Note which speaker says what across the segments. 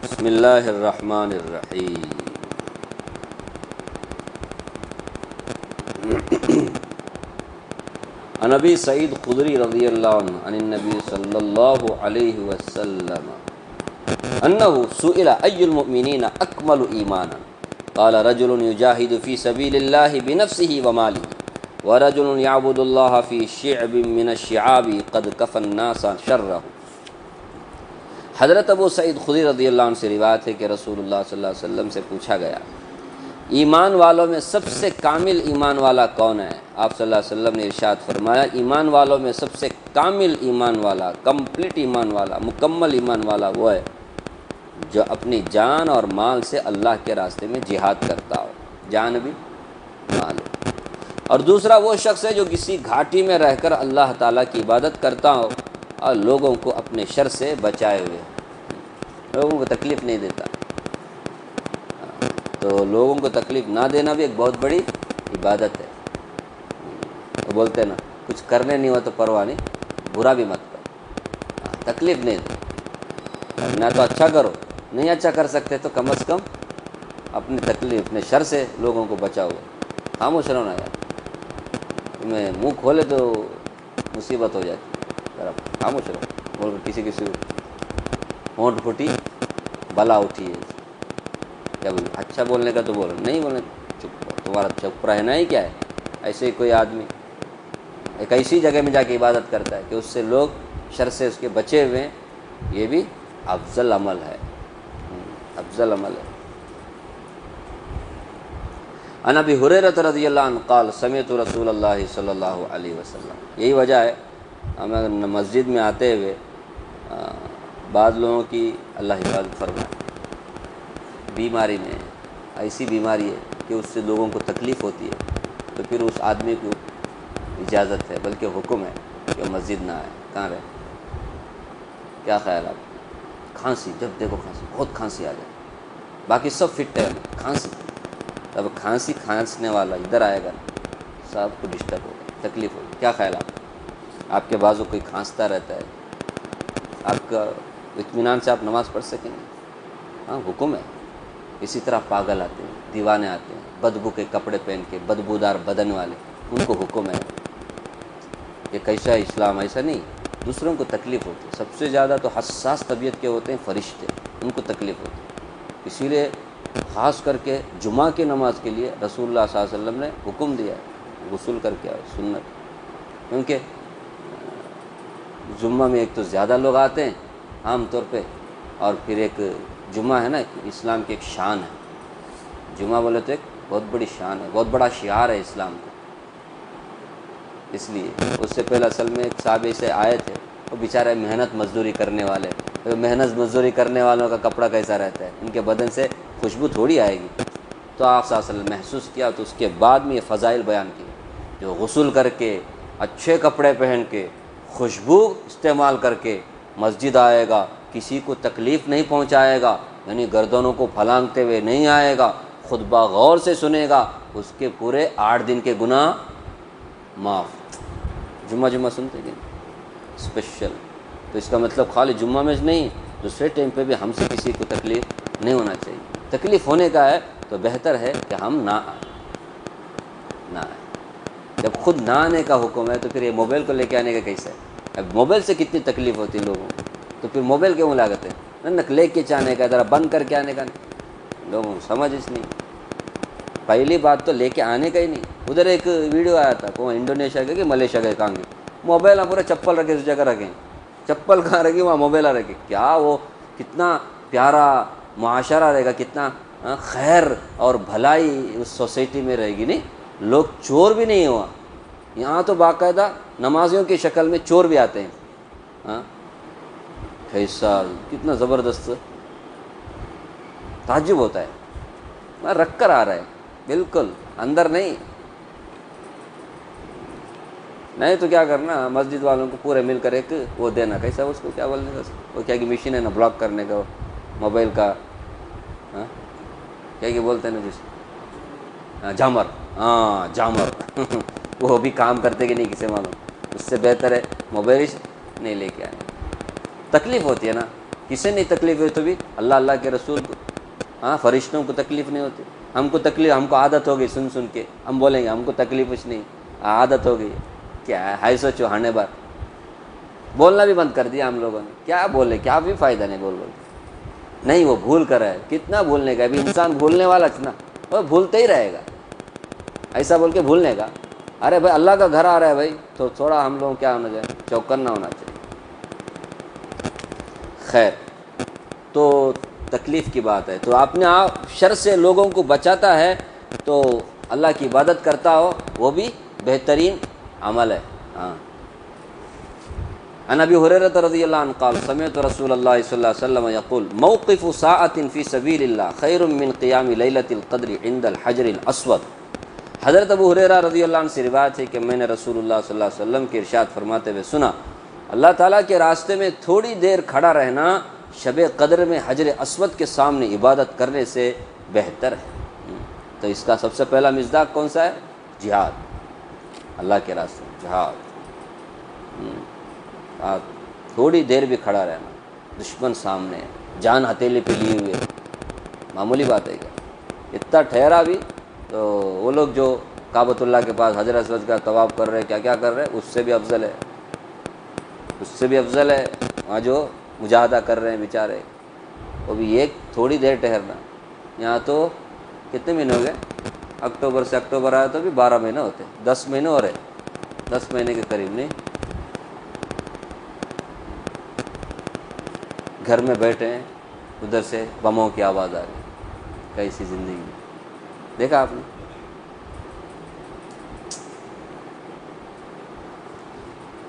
Speaker 1: بسم اللہ الرحمن الرحیم۔ عن ابی سعید خدری رضی اللہ عنہ عن النبی صلی اللہ علیہ وسلم انہ سئل ای المؤمنین اکمل ایمانا قال رجل یجاہد فی سبیل اللہ بنفسہ ومالہ ورجل یعبد اللہ فی شعب من الشعاب قد کفى الناس شرہ۔ حضرت ابو سعید خدری رضی اللہ عنہ سے روایت ہے کہ رسول اللہ صلی اللہ علیہ وسلم سے پوچھا گیا ایمان والوں میں سب سے کامل ایمان والا کون ہے؟ آپ صلی اللہ علیہ وسلم نے ارشاد فرمایا ایمان والوں میں سب سے کامل ایمان والا، کمپلیٹ ایمان والا، مکمل ایمان والا وہ ہے جو اپنی جان اور مال سے اللہ کے راستے میں جہاد کرتا ہو، جان بھی مال ہو۔ اور دوسرا وہ شخص ہے جو کسی گھاٹی میں رہ کر اللہ تعالیٰ کی عبادت کرتا ہو اور لوگوں کو اپنے شر سے بچائے ہوئے، لوگوں کو تکلیف نہیں دیتا۔ تو لوگوں کو تکلیف نہ دینا بھی ایک بہت بڑی عبادت ہے۔ تو بولتے ہیں نا کچھ کرنے نہیں ہو تو پرواہ نہیں، برا بھی مت کرو، تکلیف نہیں دو، نہ تو اچھا کرو، نہیں اچھا کر سکتے تو کم از کم اپنی تکلیف اپنے شر سے لوگوں کو بچاؤ۔ خاموش رہو نا یار، تمہیں منہ کھولے تو مصیبت ہو جاتی، ذرا خاموش رہو، بول کسی ہونٹ پھٹی بلا اٹھی ہے، کیا بولے اچھا بولنے کا تو بولو، نہیں بولنے چپ، تمہارا چپ رہنا ہی کیا ہے؟ ایسے ہی کوئی آدمی ایک ایسی جگہ میں جا کے عبادت کرتا ہے کہ اس سے لوگ شر سے اس کے بچے ہوئے ہیں، یہ بھی افضل عمل ہے، افضل عمل ہے۔ عن ابی ہریرہ رضی اللہ عنہ قال سمعت رسول اللہ صلی اللہ علیہ وسلم۔ یہی وجہ ہے ہمیں مسجد میں آتے ہوئے بعض لوگوں کی اللہ حفاظت فرمائے، بیماری میں ایسی بیماری ہے کہ اس سے لوگوں کو تکلیف ہوتی ہے، تو پھر اس آدمی کو اجازت ہے بلکہ حکم ہے کہ مسجد نہ آئے، کہاں رہے؟ کیا خیال آپ؟ کھانسی، جب دیکھو کھانسی، بہت کھانسی آ جائے، باقی سب فٹ ہے، کھانسی، اب کھانسی کھانسنے والا ادھر آئے گا سب کو ڈسٹرب ہوگا، تکلیف ہوگی، کیا خیال آپ کے بازو کوئی کھانستا رہتا ہے، آپ کا اطمینان سے آپ نماز پڑھ سکیں گے؟ ہاں حکم ہے۔ اسی طرح پاگل آتے ہیں، دیوانے آتے ہیں، بدبو کے کپڑے پہن کے، بدبودار بدن والے، ان کو حکم ہے۔ یہ کیسا ہے اسلام؟ ایسا نہیں، دوسروں کو تکلیف ہوتی ہے، سب سے زیادہ تو حساس طبیعت کے ہوتے ہیں فرشتے، ان کو تکلیف ہوتی ہے، اسی لیے خاص کر کے جمعہ کی نماز کے لیے رسول اللہ صلی اللہ علیہ وسلم نے حکم دیا ہے غسل کر کے آئے، سنت، کیونکہ جمعہ میں ایک تو زیادہ لوگ آتے ہیں عام طور پہ، اور پھر ایک جمعہ ہے نا اسلام کی ایک شان ہے، جمعہ بولے تو ایک بہت بڑی شان ہے، بہت بڑا شعار ہے اسلام کا۔ اس لیے اس سے پہلے اصل میں ایک صحابی سے آئے تھے، وہ بیچارے محنت مزدوری کرنے والے، محنت مزدوری کرنے والوں کا کپڑا کیسا رہتا ہے، ان کے بدن سے خوشبو تھوڑی آئے گی، تو آپ صلی اللہ علیہ وسلم محسوس کیا، تو اس کے بعد میں یہ فضائل بیان کیے، جو غسل کر کے اچھے کپڑے پہن کے خوشبو استعمال کر کے مسجد آئے گا، کسی کو تکلیف نہیں پہنچائے گا، یعنی گردنوں کو پھلانگتے ہوئے نہیں آئے گا، خطبہ غور سے سنے گا، اس کے پورے 8 دن کے گناہ معاف۔ جمعہ سنتے ہیں اسپیشل، تو اس کا مطلب خالی جمعہ میں نہیں، دوسرے ٹائم پہ بھی ہم سے کسی کو تکلیف نہیں ہونا چاہیے۔ تکلیف ہونے کا ہے تو بہتر ہے کہ ہم نہ آئیں۔ جب خود نہ آنے کا حکم ہے تو پھر یہ موبائل کو لے کے آنے کا کیسا ہے؟ اب موبائل سے کتنی تکلیف ہوتی ہے لوگوں کو، تو پھر موبائل کیوں لاگت ہے؟ نہ لے کے چاہنے کا، ذرا بند کر کے آنے کا نہیں، لوگوں کو سمجھ اس نہیں۔ پہلی بات تو لے کے آنے کا ہی نہیں۔ ادھر ایک ویڈیو آیا تھا، وہ انڈونیشیا کے کہ ملیشیا کے کہاں گے، موبائل پورا چپل رکھے اس جگہ رکھیں، چپل کہاں رکھی وہاں موبائل رکھے، کیا وہ کتنا پیارا معاشرہ رہے گا، کتنا خیر اور بھلائی اس سوسائٹی میں رہے گی۔ نہیں، لوگ چور بھی نہیں ہوا، یہاں تو باقاعدہ نمازیوں کی شکل میں چور بھی آتے ہیں۔ ہاں کیسا، کتنا زبردست، تعجب ہوتا ہے، رکھ کر آ رہا ہے، بالکل اندر نہیں تو کیا کرنا، مسجد والوں کو پورے مل کر ایک وہ دینا، کیسا اس کو کیا بولنے کا، وہ کیا کہ مشین ہے نا بلاک کرنے کا موبائل کا، کیا بولتے ہیں نا جس جامر، ہاں جامر وہ بھی کام کرتے کہ نہیں کسے معلوم، اس سے بہتر ہے موبائل نہیں لے کے آئے۔ تکلیف ہوتی ہے نا، کسے نہیں تکلیف ہوئی تو بھی اللہ اللہ کے رسول کو، ہاں فرشتوں کو تکلیف نہیں ہوتی، ہم کو تکلیف، ہم کو عادت ہو گئی سن سن کے، ہم بولیں گے ہم کو تکلیف کچھ نہیں، عادت ہو گئی، کیا ہے ہائی سو چوہانے بار بولنا بھی بند کر دیا ہم لوگوں نے، کیا بولے، کیا بھی فائدہ نہیں بول نہیں، وہ بھول کر ہے، کتنا بھولنے کا، ابھی انسان بھولنے والا نا، وہ بھولتے ہی رہے گا، ایسا بول کے بھولنے کا، ارے بھائی اللہ کا گھر آ رہا ہے بھائی، تو تھوڑا ہم لوگ کیا ہونا چاہیے، چوکن نہ ہونا چاہیے۔ خیر، تو تکلیف کی بات ہے، تو اپنے آپ شر سے لوگوں کو بچاتا ہے تو اللہ کی عبادت کرتا ہو، وہ بھی بہترین عمل ہے۔ ہاں، عن ابی ہریرہ رضی اللہ عنہ قال سمعت رسول اللہ صلی اللہ علیہ وسلم یقول موقف ساعۃ فی سبیل اللہ خیر من قیام لیلۃ القدر عند الحجر الاسود۔ حضرت ابو ہریرہ رضی اللہ عنہ سے روایت ہے کہ میں نے رسول اللہ صلی اللہ علیہ وسلم کے ارشاد فرماتے ہوئے سنا، اللہ تعالیٰ کے راستے میں تھوڑی دیر کھڑا رہنا شب قدر میں حجر اسود کے سامنے عبادت کرنے سے بہتر ہے۔ تو اس کا سب سے پہلا مصداق کون سا ہے؟ جہاد، اللہ کے راستے میں جہاد، تھوڑی دیر بھی کھڑا رہنا، دشمن سامنے، جان ہتھیلی پہ لیے ہوئے، معمولی بات ہے کیا؟ اتنا ٹھہرا بھی تو وہ لوگ جو کعبۃ اللہ کے پاس حجر اسود کا طواف کر رہے، کیا کیا کر رہے، اس سے بھی افضل ہے، اس سے بھی افضل ہے وہاں جو مجاہدہ کر رہے ہیں بیچارے، وہ بھی ایک تھوڑی دیر ٹھہرنا۔ یہاں تو کتنے مہینے ہو گئے، اکتوبر سے اکتوبر آیا تو بھی 12 مہینے ہوتے، 10 مہینے ہو رہے، 10 مہینے کے قریب نہیں، گھر میں بیٹھے ہیں، ادھر سے بموں کی آواز آ رہی، کیسی زندگی، دیکھا آپ نے؟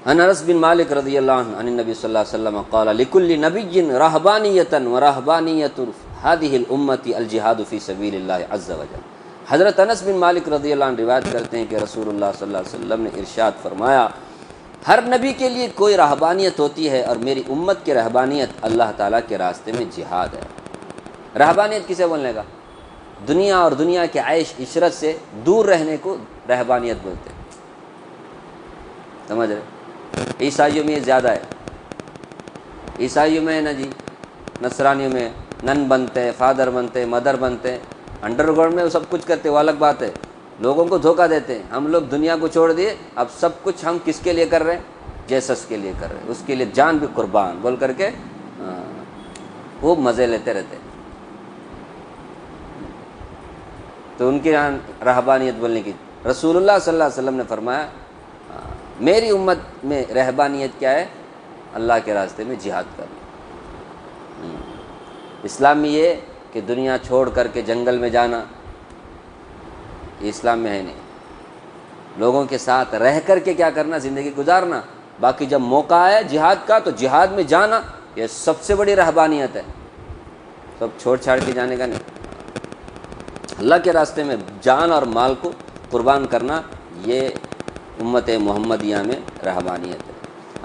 Speaker 1: عن انس بن مالک رضی اللہ عنہ عن النبی صلی اللہ علیہ وسلم قال لكل نبی رہبانیۃ ورہبانیۃ هذه الامة الجہاد فی سبیل اللہ عز وجل۔ حضرت انس بن مالک رضی اللہ عنہ روایت کرتے ہیں کہ رسول اللہ صلی اللہ علیہ وسلم نے ارشاد فرمایا، ہر نبی کے لیے کوئی رہبانیت ہوتی ہے اور میری امت کی رہبانیت اللہ تعالیٰ کے راستے میں جہاد ہے۔ رہبانیت کسے بولنے کا؟ دنیا اور دنیا کے عیش عشرت سے دور رہنے کو رہبانیت بولتے ہیں، سمجھ رہے؟ عیسائیوں میں یہ زیادہ ہے، عیسائیوں میں نا جی، نصرانیوں میں نن بنتے، فادر بنتے، مدر بنتے، انڈر گراؤنڈ میں وہ سب کچھ کرتے، وہ الگ بات ہے، لوگوں کو دھوکہ دیتے ہیں۔ ہم لوگ دنیا کو چھوڑ دیے، اب سب کچھ ہم کس کے لیے کر رہے ہیں؟ جیسس کے لیے کر رہے ہیں، اس کے لیے جان بھی قربان بول کر کے وہ مزے لیتے رہتے۔ تو ان کی رہبانیت بولنے کی، رسول اللہ صلی اللہ علیہ وسلم نے فرمایا میری امت میں رہبانیت کیا ہے؟ اللہ کے راستے میں جہاد کرنا۔ اسلام میں یہ کہ دنیا چھوڑ کر کے جنگل میں جانا، یہ اسلام میں ہے نہیں، لوگوں کے ساتھ رہ کر کے کیا کرنا، زندگی گزارنا، باقی جب موقع آئے جہاد کا تو جہاد میں جانا، یہ سب سے بڑی رہبانیت ہے، سب چھوڑ چھاڑ کے جانے کا نہیں، اللہ کے راستے میں جان اور مال کو قربان کرنا، یہ امت محمدیہ میں رہبانیت ہے۔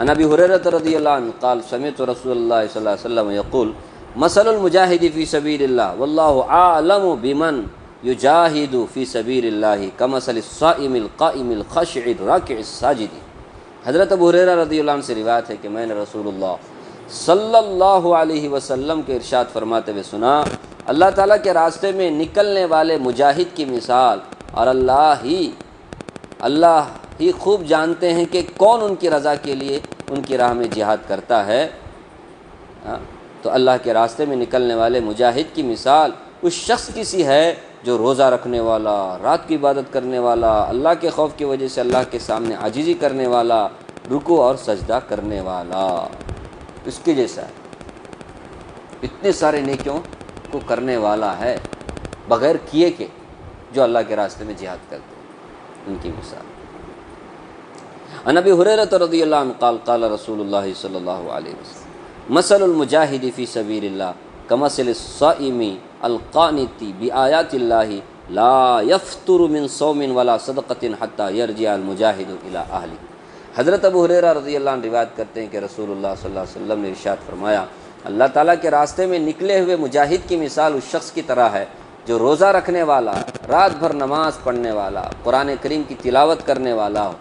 Speaker 1: عن ابی ہریرہ رضی اللہ عنہ قال سمعت رسول اللہ صلی اللہ علیہ وسلم یقول مثل المجاہد فی سبیل اللہ واللہ عالم بمن یجاہد فی سبیل اللہ کمثل الصائم القائم الخاشع الراکع الساجد۔ حضرت ابو ہریرہ رضی اللہ عنہ سے روایت ہے کہ میں نے رسول اللہ صلی اللہ علیہ وسلم کے ارشاد فرماتے ہوئے سنا، اللہ تعالیٰ کے راستے میں نکلنے والے مجاہد کی مثال، اور اللہ ہی خوب جانتے ہیں کہ کون ان کی رضا کے لیے ان کی راہ میں جہاد کرتا ہے۔ تو اللہ کے راستے میں نکلنے والے مجاہد کی مثال اس شخص کی سی ہے جو روزہ رکھنے والا، رات کی عبادت کرنے والا، اللہ کے خوف کی وجہ سے اللہ کے سامنے عاجزی کرنے والا، رکوع اور سجدہ کرنے والا، اس کے جیسا ہے، اتنے سارے نیکیوں کو کرنے والا ہے بغیر کیے کے، جو اللہ کے راستے میں جہاد کرتے ہیں، ان کی مثال۔ عن ابی ہریرہ رضی اللہ عنہ قال قال رسول اللہ صلی اللہ علیہ وسلم مثل المجاہد فی سبیل اللہ کمثل الصائم القانت بآیات اللہ لا یفطر من صوم ولا صدقۃ حتی یرجع المجاہد الی اہلہ۔ حضرت ابو ہریرہ رضی اللہ عنہ روایت کرتے ہیں کہ رسول اللہ صلی اللہ علیہ وسلم نے ارشاد فرمایا، اللہ تعالیٰ کے راستے میں نکلے ہوئے مجاہد کی مثال اس شخص کی طرح ہے جو روزہ رکھنے والا، رات بھر نماز پڑھنے والا، قرآن کریم کی تلاوت کرنے والا ہو،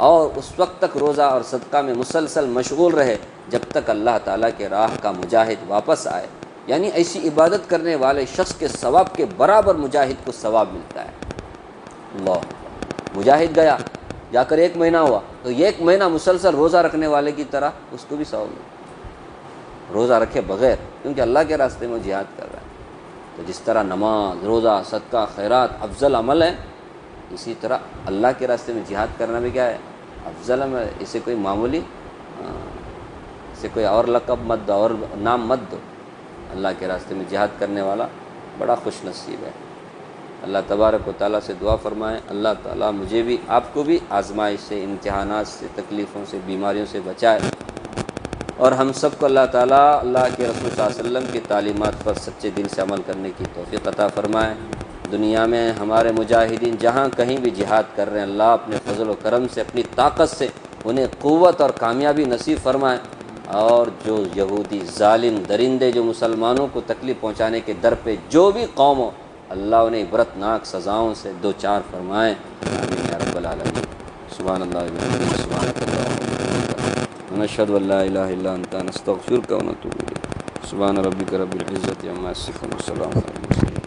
Speaker 1: اور اس وقت تک روزہ اور صدقہ میں مسلسل مشغول رہے جب تک اللہ تعالیٰ کے راہ کا مجاہد واپس آئے، یعنی ایسی عبادت کرنے والے شخص کے ثواب کے برابر مجاہد کو ثواب ملتا ہے۔ اللہ، مجاہد گیا، جا کر 1 مہینہ ہوا تو 1 مہینہ مسلسل روزہ رکھنے والے کی طرح اس کو بھی ثواب ملتا، روزہ رکھے بغیر، کیونکہ اللہ کے راستے میں جہاد کر رہا ہے۔ تو جس طرح نماز، روزہ، صدقہ، خیرات افضل عمل ہے، اسی طرح اللہ کے راستے میں جہاد کرنا بھی کیا ہے؟ افضل عمل ہے۔ اسے کوئی معمولی اسے کوئی اور لقب مت دو اور نام مت دو، اللہ کے راستے میں جہاد کرنے والا بڑا خوش نصیب ہے۔ اللہ تبارک و تعالیٰ سے دعا فرمائیں، اللہ تعالیٰ مجھے بھی آپ کو بھی آزمائش سے، امتحانات سے، تکلیفوں سے، بیماریوں سے بچائے، اور ہم سب کو اللہ تعالیٰ اللہ کے رسول صلی اللہ علیہ وسلم کی تعلیمات پر سچے دل سے عمل کرنے کی توفیق عطا فرمائے۔ دنیا میں ہمارے مجاہدین جہاں کہیں بھی جہاد کر رہے ہیں، اللہ اپنے فضل و کرم سے، اپنی طاقت سے انہیں قوت اور کامیابی نصیب فرمائے، اور جو یہودی ظالم درندے جو مسلمانوں کو تکلیف پہنچانے کے در پہ جو بھی قوم ہو، اللہ انہیں عبرتناک سزاؤں سے دوچار فرمائیں، آمین یا رب العالمین۔ سبحان اللہ و بحمدہ، سبحانک اللہم و بحمدک، ونشہد ان لا الہ الا انت، نستغفرک ونتوب الیک۔ سبحان ربک رب العزۃ عما یصفون، وسلام علی المرسلین۔